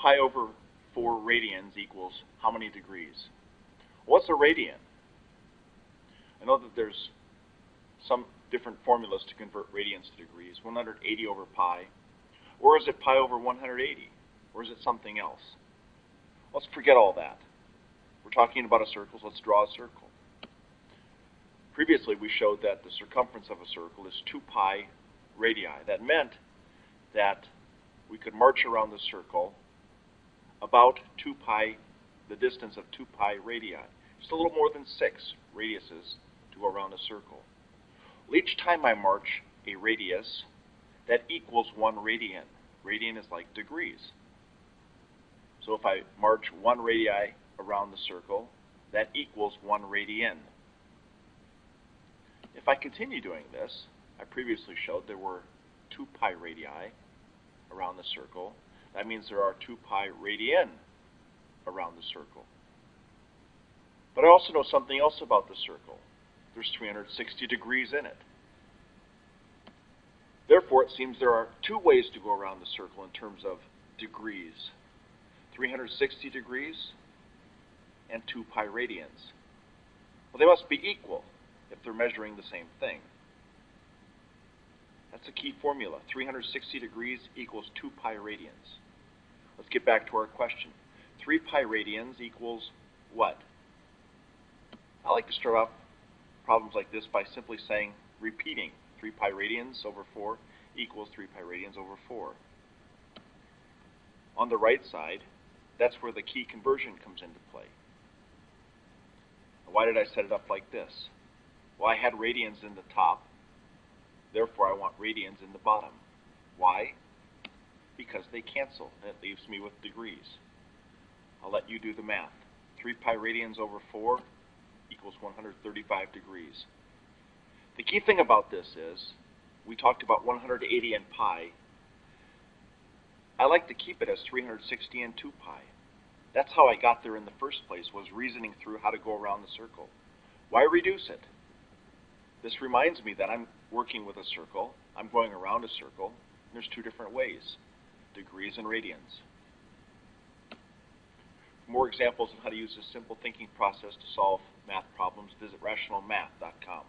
pi over 4 radians equals how many degrees? What's a radian? I know that there's some different formulas to convert radians to degrees. 180 over pi. Or is it pi over 180? Or is it something else? Let's forget all that. We're talking about a circle, so let's draw a circle. Previously, we showed that the circumference of a circle is 2 pi radii. That meant that we could march around the circle about 2 pi, the distance of 2 pi radii. Just a little more than 6 radiuses to go around a circle. Well, each time I march a radius, that equals 1 radian. Radian is like degrees. So if I march 1 radii around the circle, that equals 1 radian. If I continue doing this, I previously showed there were 2 pi radii around the circle. That means there are 2 pi radian around the circle. But I also know something else about the circle. There's 360 degrees in it. Therefore, it seems there are 2 ways to go around the circle in terms of degrees. 360 degrees and 2 pi radians. Well, they must be equal if they're measuring the same thing. That's a key formula. 360 degrees equals 2 pi radians. Let's get back to our question. 3 pi radians equals what? I like to start off problems like this by simply saying, repeating 3 pi radians over 4 equals 3 pi radians over 4. On the right side, that's where the key conversion comes into play. Why did I set it up like this? Well, I had radians in the top, therefore I want radians in the bottom. Why? Because they cancel, and it leaves me with degrees. I'll let you do the math. 3 pi radians over 4 equals 135 degrees. The key thing about this is, we talked about 180 and pi. I like to keep it as 360 and 2 pi. That's how I got there in the first place, was reasoning through how to go around the circle. Why reduce it? This reminds me that I'm working with a circle. I'm going around a circle. And there's 2 different ways, degrees and radians. For more examples of how to use this simple thinking process to solve math problems, visit rationalmath.com.